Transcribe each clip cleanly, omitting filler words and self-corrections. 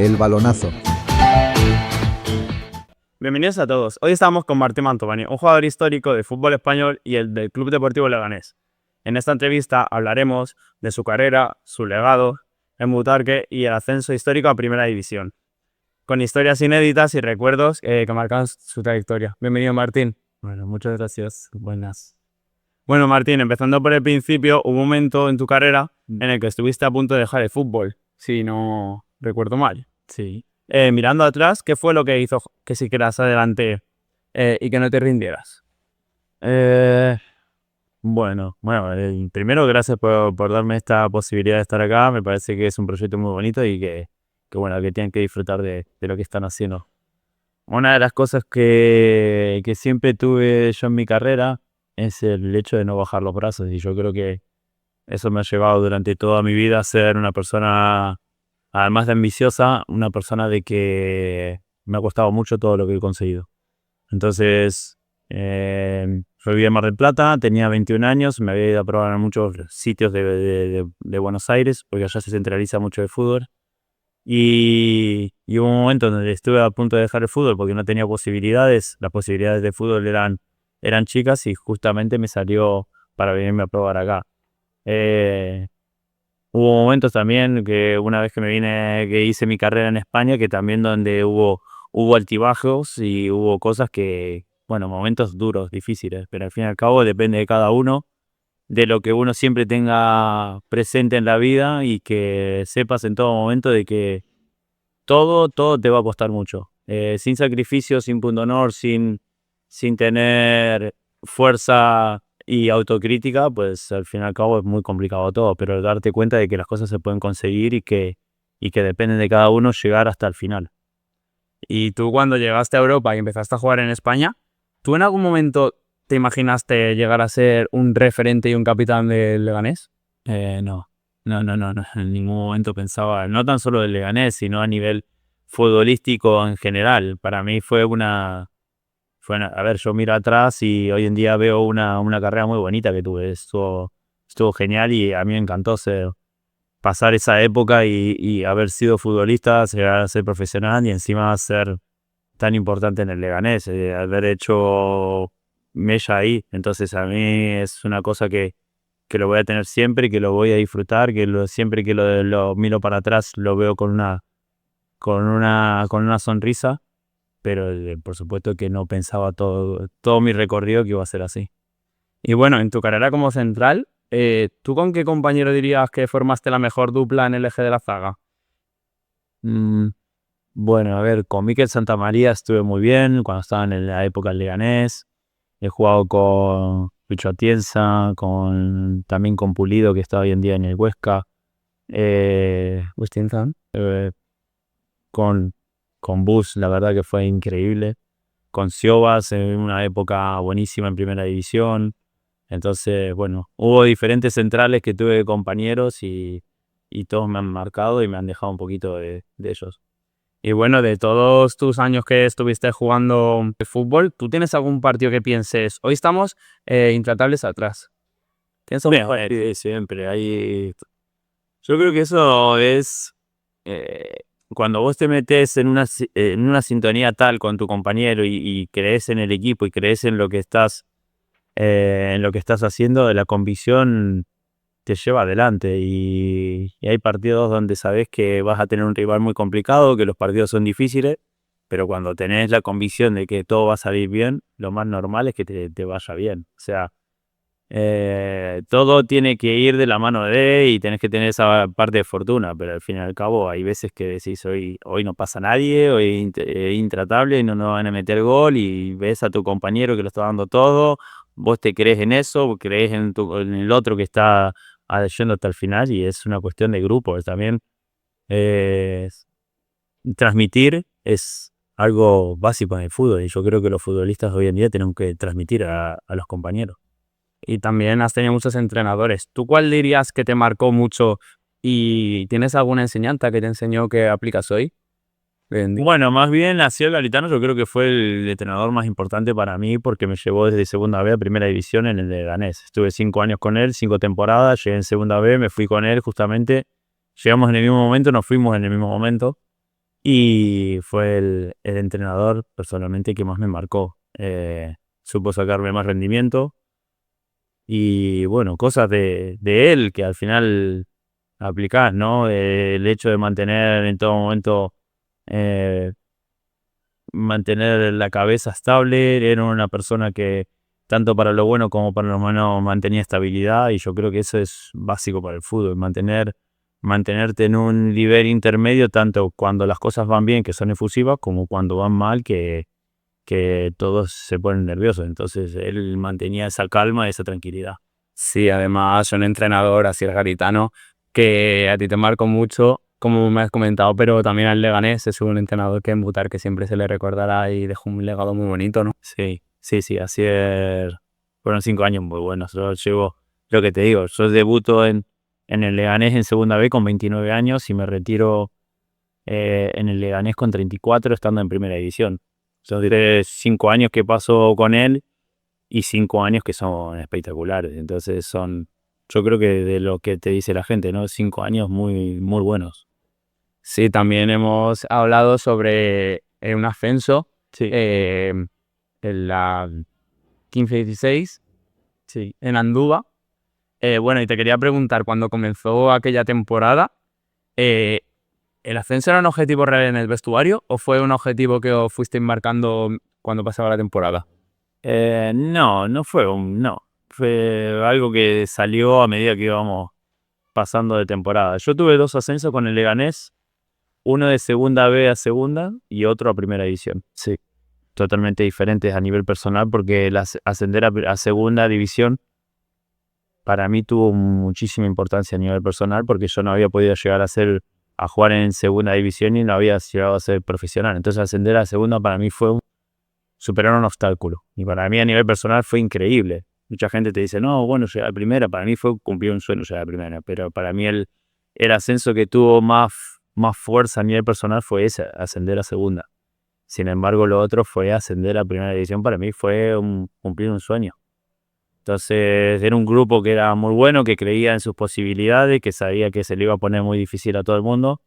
El Balonazo. Bienvenidos a todos. Hoy estamos con Martín Mantovani, un jugador histórico de fútbol español y el del Club Deportivo Leganés. En esta entrevista hablaremos de su carrera, su legado en Butarque y el ascenso histórico a Primera División, con historias inéditas y recuerdos que marcan su trayectoria. Bienvenido, Martín. Bueno, muchas gracias. Buenas. Bueno, Martín, empezando por el principio, hubo un momento en tu carrera en el que estuviste a punto de dejar el fútbol, si no recuerdo mal. Sí. Mirando atrás, ¿qué fue lo que hizo que siguieras adelante y que no te rindieras? Bueno, primero gracias por darme esta posibilidad de estar acá. Me parece que es un proyecto muy bonito y que tienen que disfrutar de lo que están haciendo. Una de las cosas que siempre tuve yo en mi carrera es el hecho de no bajar los brazos, y yo creo que eso me ha llevado durante toda mi vida a ser una persona, además de ambiciosa, una persona de que me ha costado mucho todo lo que he conseguido. Entonces, yo vivía en Mar del Plata, tenía 21 años, me había ido a probar en muchos sitios de Buenos Aires, porque allá se centraliza mucho el fútbol. Y hubo un momento donde estuve a punto de dejar el fútbol porque no tenía posibilidades. Las posibilidades de fútbol eran chicas, y justamente me salió para venirme a probar acá. Hubo momentos también que una vez que hice mi carrera en España, que también donde hubo altibajos y hubo cosas momentos duros, difíciles, pero al fin y al cabo depende de cada uno, de lo que uno siempre tenga presente en la vida, y que sepas en todo momento de que todo te va a costar mucho. Sin sacrificio, sin pundonor, sin tener fuerza y autocrítica, pues al fin y al cabo es muy complicado todo, pero darte cuenta de que las cosas se pueden conseguir y que dependen de cada uno llegar hasta el final. Y tú, cuando llegaste a Europa y empezaste a jugar en España, ¿tú en algún momento te imaginaste llegar a ser un referente y un capitán del Leganés? No, en ningún momento pensaba, no tan solo del Leganés, sino a nivel futbolístico en general. Para mí a ver, yo miro atrás y hoy en día veo una carrera muy bonita que tuve. Estuvo genial, y a mí me encantó pasar esa época y haber sido futbolista, llegar a ser profesional y encima ser tan importante en el Leganés, haber hecho mella ahí. Entonces a mí es una cosa que lo voy a tener siempre, que lo voy a disfrutar, siempre que lo miro para atrás lo veo con una sonrisa, pero por supuesto que no pensaba todo mi recorrido que iba a ser así. Y bueno, en tu carrera como central, ¿tú con qué compañero dirías que formaste la mejor dupla en el eje de la zaga? Bueno, a ver, con Mikel Santamaría estuve muy bien cuando estaba en la época del Leganés. He jugado con Lucho Atienza, también con Pulido, que está hoy en día en el Huesca. Bustinzan. Con Bus, la verdad que fue increíble. Con Siobas en una época buenísima en Primera División. Entonces, bueno, hubo diferentes centrales que tuve compañeros, y todos me han marcado y me han dejado un poquito de ellos. Y bueno, de todos tus años que estuviste jugando de fútbol, ¿tú tienes algún partido que pienses, hoy estamos intratables atrás? ¿Tienes algún partido? Sí, siempre. Yo creo que eso es cuando vos te metes en una sintonía tal con tu compañero, y crees en el equipo y crees en lo que estás haciendo, la convicción te lleva adelante, y hay partidos donde sabes que vas a tener un rival muy complicado, que los partidos son difíciles, pero cuando tenés la convicción de que todo va a salir bien, lo más normal es que te vaya bien. O sea, todo tiene que ir de la mano y tenés que tener esa parte de fortuna, pero al fin y al cabo hay veces que decís, hoy no pasa nadie, hoy es intratable y no nos van a meter gol, y ves a tu compañero que lo está dando todo, vos te crees en eso, crees en el otro que está yendo hasta el final, y es una cuestión de grupo. También transmitir es algo básico en el fútbol, y yo creo que los futbolistas hoy en día tienen que transmitir a los compañeros. Y también has tenido muchos entrenadores. ¿Tú cuál dirías que te marcó mucho y tienes alguna enseñanza que te enseñó que aplicas hoy? Bueno, más bien Asiel Garitano yo creo que fue el entrenador más importante para mí, porque me llevó desde Segunda B a Primera División en el Leganés. Estuve 5 años con él, 5 temporadas, llegué en Segunda B, me fui con él justamente. Llegamos en el mismo momento, nos fuimos en el mismo momento. y fue el entrenador personalmente que más me marcó. Supo sacarme más rendimiento y bueno, cosas de él que al final aplicás, ¿no? El hecho de mantener en todo momento, eh, mantener la cabeza estable, era una persona que tanto para lo bueno como para lo malo mantenía estabilidad y yo creo que eso es básico para el fútbol, mantenerte en un nivel intermedio tanto cuando las cosas van bien, que son efusivas, como cuando van mal, que todos se ponen nerviosos. Entonces él mantenía esa calma y esa tranquilidad. Sí, además un entrenador así el garitano que a ti te marcó mucho, como me has comentado, pero también al Leganés es un entrenador que en Butarque siempre se le recordará y dejó un legado muy bonito, ¿no? Sí, así es. Fueron 5 años muy buenos. Yo llevo, lo que te digo, yo debuto en el Leganés en segunda B con 29 años y me retiro en el Leganés con 34 estando en primera división. Son 5 años que paso con él y 5 años que son espectaculares. Entonces yo creo que de lo que te dice la gente, ¿no? 5 años muy, muy buenos. Sí, también hemos hablado sobre un ascenso Sí, en la 15-16 sí. en Andúba. Bueno, y te quería preguntar, cuando comenzó aquella temporada, eh, ¿el ascenso era un objetivo real en el vestuario o fue un objetivo que os fuisteis marcando cuando pasaba la temporada? No. Fue algo que salió a medida que íbamos pasando de temporada. Yo tuve 2 ascensos con el Leganés, uno de segunda B a segunda y otro a primera división. Sí, totalmente diferentes a nivel personal porque ascender a segunda división para mí tuvo muchísima importancia a nivel personal porque yo no había podido llegar a jugar en segunda división y no había llegado a ser profesional. Entonces ascender a segunda para mí fue superar un obstáculo. Y para mí a nivel personal fue increíble. Mucha gente te dice, no, bueno, llegar a primera, para mí fue cumplir un sueño llegar a primera, pero para mí el ascenso que tuvo más fuerza a nivel personal fue ese, ascender a segunda. Sin embargo, lo otro fue ascender a primera división, para mí fue cumplir un sueño. Entonces era un grupo que era muy bueno, que creía en sus posibilidades, que sabía que se le iba a poner muy difícil a todo el mundo.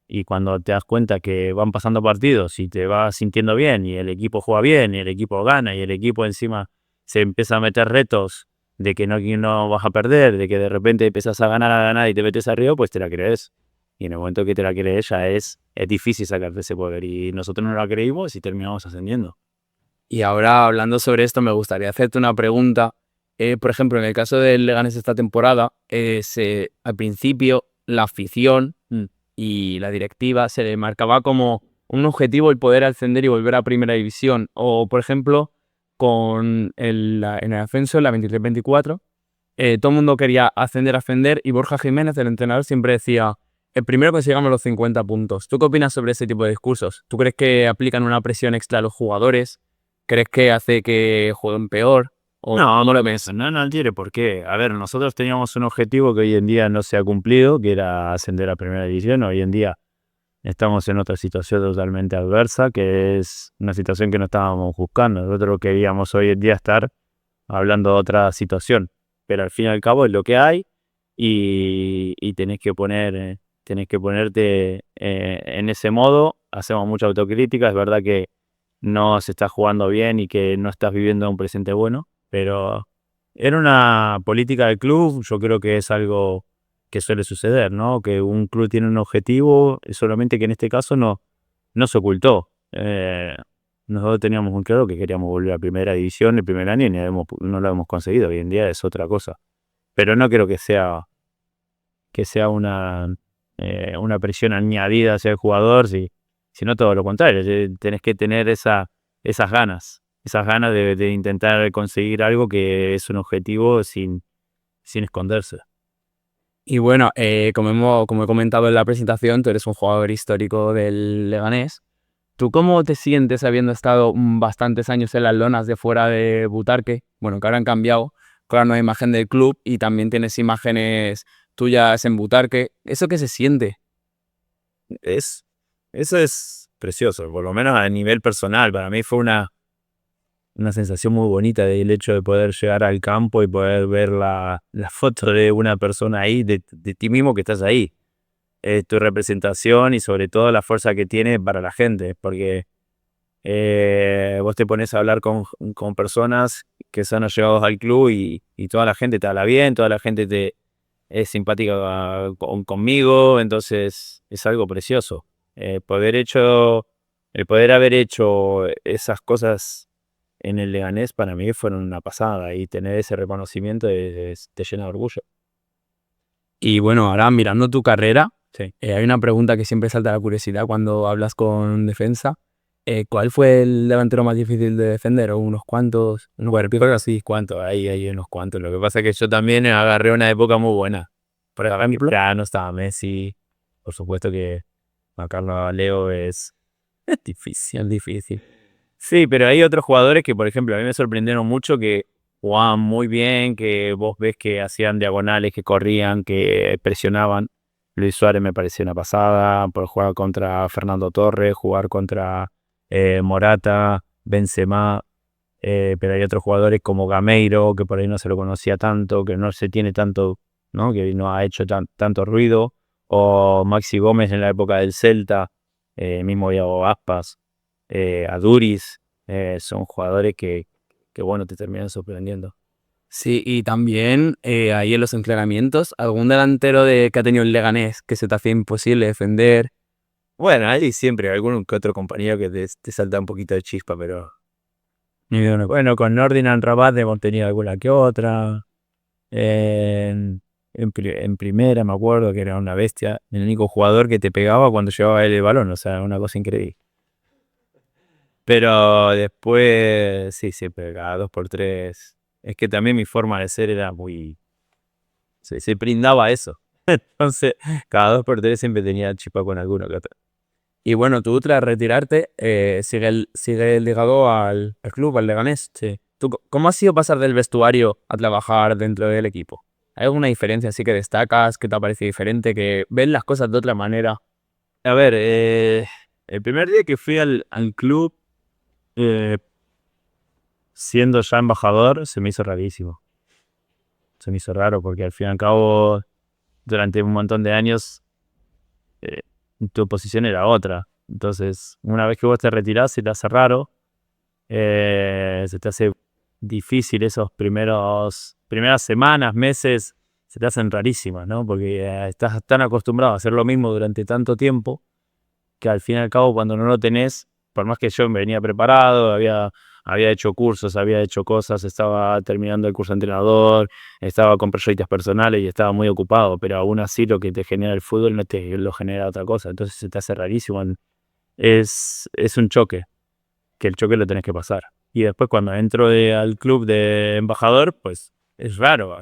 Y cuando te das cuenta que van pasando partidos y te vas sintiendo bien y el equipo juega bien y el equipo gana y el equipo encima se empieza a meter retos de que no vas a perder, de que de repente empiezas a ganar y te metes arriba, pues te la crees. Y en el momento que te la crees ya es difícil sacarte ese poder. Y nosotros no la creímos y terminamos ascendiendo. Y ahora, hablando sobre esto, me gustaría hacerte una pregunta. Por ejemplo, en el caso del Leganés esta temporada, al principio la afición y la directiva se le marcaba como un objetivo el poder ascender y volver a Primera División. O, por ejemplo, en el ascenso, en la 23-24, todo el mundo quería ascender y Borja Jiménez, el entrenador, siempre decía, el primero que llegamos a los 50 puntos. ¿Tú qué opinas sobre ese tipo de discursos? ¿Tú crees que aplican una presión extra a los jugadores? ¿Crees que hace que jueguen peor? ¿O No, no lo ves? no tiene por qué. A ver, nosotros teníamos un objetivo que hoy en día no se ha cumplido, que era ascender a primera división. Hoy en día estamos en otra situación totalmente adversa, que es una situación que no estábamos buscando. Nosotros queríamos hoy en día estar hablando de otra situación, pero al fin y al cabo es lo que hay y tenés que ponerte en ese modo. Hacemos mucha autocrítica, es verdad que no se está jugando bien y que no estás viviendo un presente bueno, pero era una política del club, yo creo que es algo que suele suceder, ¿no? Que un club tiene un objetivo, solamente que en este caso no se ocultó. Nosotros teníamos muy claro que queríamos volver a primera división el primer año y no lo hemos conseguido. Hoy en día es otra cosa. Pero no creo que sea una presión añadida hacia el jugador, sino todo lo contrario. Tenés que tener esas ganas de intentar conseguir algo que es un objetivo sin esconderse. Y bueno, como he comentado en la presentación, tú eres un jugador histórico del Leganés. ¿Tú cómo te sientes habiendo estado bastantes años en las lonas de fuera de Butarque? Bueno, que ahora han cambiado, que ahora no hay imagen del club y también tienes imágenes tuyas en Butarque. ¿Eso qué se siente? Es, Eso es precioso, por lo menos a nivel personal. Para mí fue una sensación muy bonita del hecho de poder llegar al campo y poder ver la foto de una persona ahí, de ti mismo que estás ahí. tu representación y sobre todo la fuerza que tiene para la gente, porque vos te pones a hablar con personas que son allegados al club y toda la gente te habla bien, toda la gente es simpática conmigo, entonces es algo precioso. El poder haber hecho esas cosas en el Leganés para mí fueron una pasada y tener ese reconocimiento te llena de orgullo. Y bueno, ahora mirando tu carrera, Sí. hay una pregunta que siempre salta a la curiosidad cuando hablas con defensa. ¿Cuál fue el delantero más difícil de defender? ¿O unos cuantos? Bueno, creo que sí, cuántos, hay unos cuantos. Lo que pasa es que yo también agarré una época muy buena. Por ejemplo, ya no estaba Messi. Por supuesto que Carlos Leo es difícil. Sí, pero hay otros jugadores que, por ejemplo, a mí me sorprendieron mucho, que jugaban muy bien, que vos ves que hacían diagonales, que corrían, que presionaban. Luis Suárez me pareció una pasada por jugar contra Fernando Torres, jugar contra Morata, Benzema, pero hay otros jugadores como Gameiro, que por ahí no se lo conocía tanto, que no se tiene tanto, ¿no? Que no ha hecho tanto ruido, o Maxi Gómez en la época del Celta, mismo Iago Aspas, Aduriz, son jugadores que bueno, te terminan sorprendiendo. Sí, y también ahí en los entrenamientos, ¿algún delantero que ha tenido el Leganés que se te hacía imposible defender? Bueno, hay siempre algún que otro compañero que te salta un poquito de chispa, pero bueno, con Nordin Rabat hemos tenido alguna que otra. En primera me acuerdo que era una bestia, el único jugador que te pegaba cuando llevaba él el balón, o sea, una cosa increíble. Pero después, sí, siempre cada 2x3. Es que también mi forma de ser era muy... Se brindaba a eso. Entonces, cada 2x3 siempre tenía chispa con alguno que otro. Y bueno, tú tras retirarte, sigue ligado al club, al Leganés. Sí. ¿Cómo ha sido pasar del vestuario a trabajar dentro del equipo? ¿Hay alguna diferencia así que destacas, que te ha parecido diferente, que ves las cosas de otra manera? A ver, el primer día que fui al club, siendo ya embajador, se me hizo rarísimo. Se me hizo raro porque al fin y al cabo, durante un montón de años, tu posición era otra. Entonces, una vez que vos te retirás, se te hace raro, se te hace difícil esos primeras semanas, meses, se te hacen rarísimas, ¿no? Porque estás tan acostumbrado a hacer lo mismo durante tanto tiempo que al fin y al cabo cuando no lo tenés, por más que yo me venía preparado, había hecho cursos, había hecho cosas, estaba terminando el curso de entrenador, estaba con proyectos personales y estaba muy ocupado, pero aún así lo que te genera el fútbol no te lo genera otra cosa, entonces se te hace rarísimo. Es un choque, que el choque lo tenés que pasar. Y después cuando entro al club de embajador, pues es raro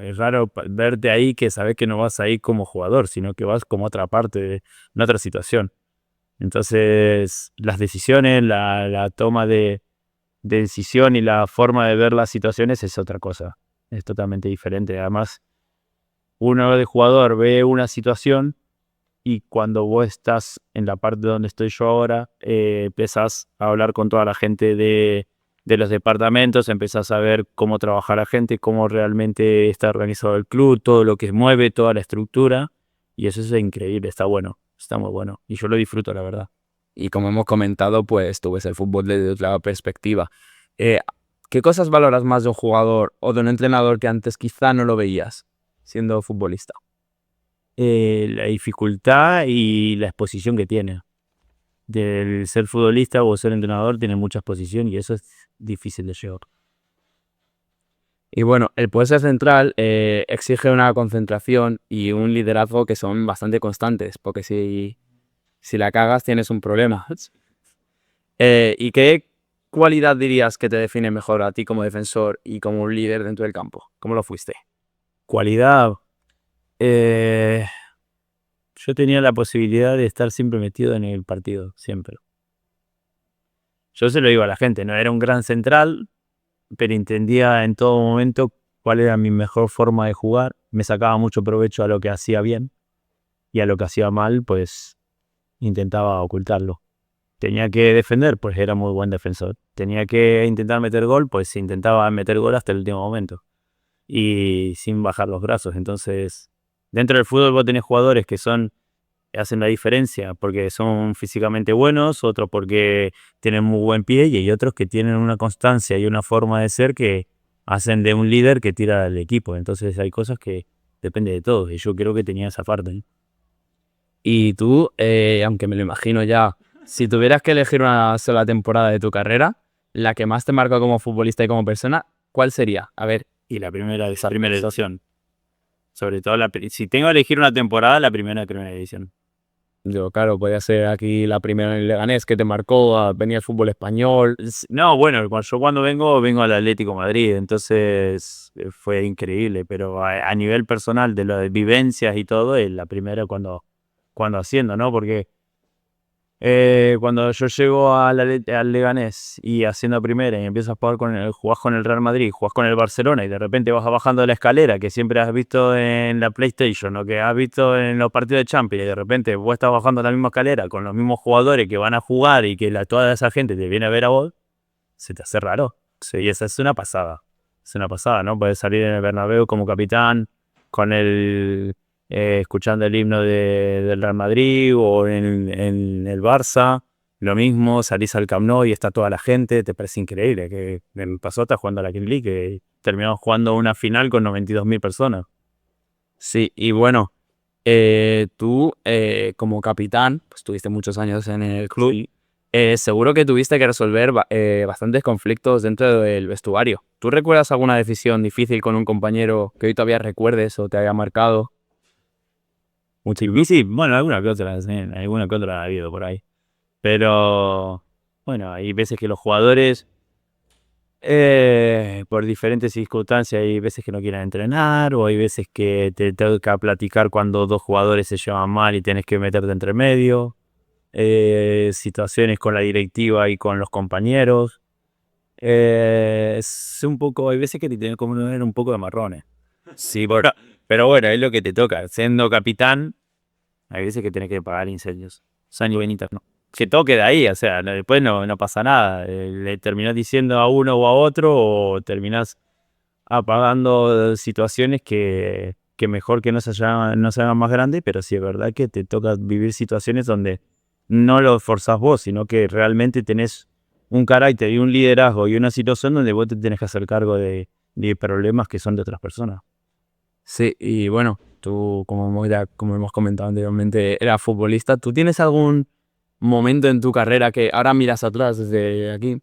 verte ahí, que sabes que no vas ahí como jugador, sino que vas como otra parte, en otra situación. Entonces, las decisiones, la toma de decisión y la forma de ver las situaciones es otra cosa. Es totalmente diferente. Además, uno de jugador ve una situación y cuando vos estás en la parte donde estoy yo ahora, empezás a hablar con toda la gente de los departamentos, empezás a ver cómo trabaja la gente, cómo realmente está organizado el club, todo lo que mueve, toda la estructura. Y eso es increíble, está bueno, está muy bueno. Y yo lo disfruto, la verdad. Y como hemos comentado, pues tú ves el fútbol desde otra perspectiva. ¿Qué cosas valoras más de un jugador o de un entrenador que antes quizá no lo veías siendo futbolista? La dificultad y la exposición que tiene. Del ser futbolista o ser entrenador tiene mucha exposición y eso es difícil de llevar. Y bueno, el poder ser central exige una concentración y un liderazgo que son bastante constantes, porque si la cagas tienes un problema. ¿Y qué cualidad dirías que te define mejor a ti como defensor y como un líder dentro del campo? ¿Cómo lo fuiste? Cualidad. Yo tenía la posibilidad de estar siempre metido en el partido, siempre. Yo se lo digo a la gente, no era un gran central, pero entendía en todo momento cuál era mi mejor forma de jugar. Me sacaba mucho provecho a lo que hacía bien y a lo que hacía mal, pues intentaba ocultarlo. Tenía que defender, pues era muy buen defensor. Tenía que intentar meter gol, pues intentaba meter gol hasta el último momento. Y sin bajar los brazos. Entonces, dentro del fútbol vos tenés jugadores que son hacen la diferencia, porque son físicamente buenos, otros porque tienen muy buen pie y hay otros que tienen una constancia y una forma de ser que hacen de un líder que tira al equipo. Entonces hay cosas que depende de todos y yo creo que tenía esa parte, ¿no? Y tú, aunque me lo imagino ya, si tuvieras que elegir una sola temporada de tu carrera, la que más te marcó como futbolista y como persona, ¿cuál sería? A ver, Y esa primera edición. Sobre todo, si tengo que elegir una temporada, la primera edición. yo, claro, podía ser aquí la primera en el Leganés que te marcó, venía el fútbol español. No, bueno, yo cuando vengo al Atlético Madrid, entonces fue increíble, pero a nivel personal, de lo de vivencias y todo, es la primera cuando haciendo, ¿no? Porque cuando yo llego al Leganés y haciendo primera y empiezas a jugás con el Real Madrid, jugás con el Barcelona y de repente vas bajando la escalera que siempre has visto en la PlayStation o que has visto en los partidos de Champions y de repente vos estás bajando la misma escalera con los mismos jugadores que van a jugar y que toda esa gente te viene a ver a vos, se te hace raro. Sí, y esa es una pasada. Es una pasada, ¿no? Puedes salir en el Bernabéu como capitán con escuchando el himno del Real Madrid o en el Barça, lo mismo, salís al Camp Nou y está toda la gente, te parece increíble, que me pasó hasta jugando a la Kings League, que terminamos jugando una final con 92.000 personas. Sí, y bueno, tú como capitán, pues tuviste muchos años en el club, Sí. seguro que tuviste que resolver bastantes conflictos dentro del vestuario. ¿Tú recuerdas alguna decisión difícil con un compañero que hoy todavía recuerdes o te haya marcado? Y sí, bueno, alguna que otra ha habido por ahí. Pero, bueno, hay veces que los jugadores, por diferentes circunstancias, hay veces que no quieren entrenar, o hay veces que te toca platicar cuando dos jugadores se llevan mal y tienes que meterte entre medio. Situaciones con la directiva y con los compañeros. Es un poco, hay veces que te tienen como un poco de marrones. Sí, pero bueno, es lo que te toca. Siendo capitán, hay veces que tienes que pagar incendios. San y Benita, no. Que todo queda ahí, o sea, después no pasa nada. Le terminás diciendo a uno o a otro, o terminás apagando situaciones que mejor que no se hagan más grandes, pero sí es verdad que te toca vivir situaciones donde no lo forzás vos, sino que realmente tenés un carácter y un liderazgo y una situación donde vos te tenés que hacer cargo de problemas que son de otras personas. Sí, y bueno, tú como hemos comentado anteriormente, eras futbolista. ¿Tú tienes algún momento en tu carrera que ahora miras atrás desde aquí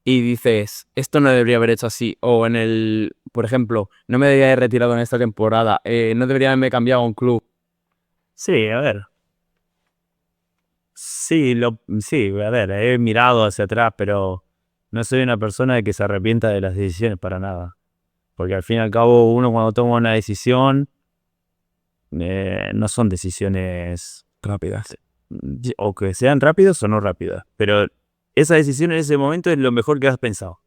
y dices, esto no debería haber hecho así? O por ejemplo, no me debería haber retirado en esta temporada, no debería haberme cambiado a un club. Sí, a ver. Sí, a ver, he mirado hacia atrás, pero no soy una persona que se arrepienta de las decisiones para nada. Porque al fin y al cabo, uno cuando toma una decisión, no son decisiones Rápidas. o que sean rápidas o no rápidas. Pero esa decisión en ese momento es lo mejor que has pensado.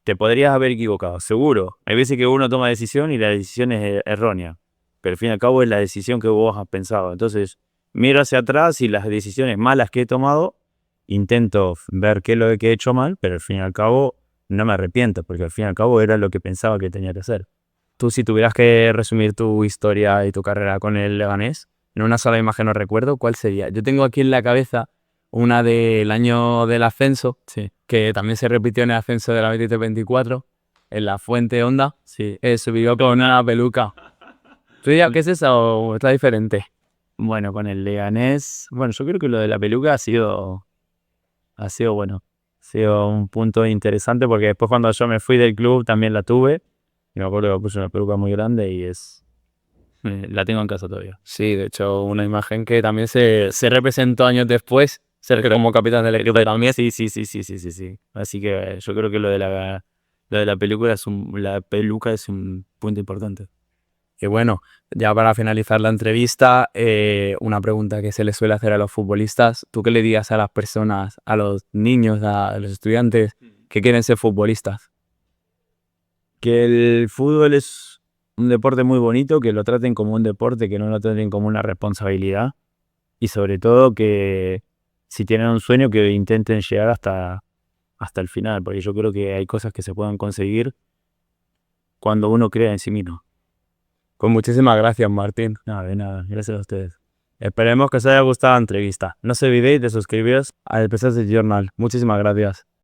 Te podrías haber equivocado, seguro. Hay veces que uno toma decisión y la decisión es errónea. Pero al fin y al cabo es la decisión que vos has pensado. Entonces, miro hacia atrás y las decisiones malas que he tomado, intento ver qué es lo que he hecho mal, pero al fin y al cabo no me arrepiento, porque al fin y al cabo era lo que pensaba que tenía que hacer. Tú, si tuvieras que resumir tu historia y tu carrera con el Leganés, en una sola imagen o recuerdo, ¿cuál sería? Yo tengo aquí en la cabeza una del año del ascenso, Sí, que también se repitió en el ascenso de la 23-24, en la Fuente Honda, sí. subió con una peluca. ¿Tú dirías que es esa o está diferente? Bueno, con el Leganés, bueno, yo creo que lo de la peluca ha sido bueno. Ha sido un punto interesante porque después cuando yo me fui del club también la tuve. Y me acuerdo que me puse una peluca muy grande y la tengo en casa todavía. Sí, de hecho, una imagen que también se representó años después, ser como capitán del equipo también. Sí. Así que yo creo que la peluca es un punto importante. Y bueno, ya para finalizar la entrevista, una pregunta que se le suele hacer a los futbolistas. ¿Tú qué le dirías a las personas, a los niños, a los estudiantes que quieren ser futbolistas? Que el fútbol es un deporte muy bonito, que lo traten como un deporte, que no lo traten como una responsabilidad. Y sobre todo que si tienen un sueño, que intenten llegar hasta el final, porque yo creo que hay cosas que se pueden conseguir cuando uno crea en sí mismo. Pues muchísimas gracias, Martín. Nada, de nada. Gracias a ustedes. Esperemos que os haya gustado la entrevista. No os olvidéis de suscribiros al PSS Journal. Muchísimas gracias.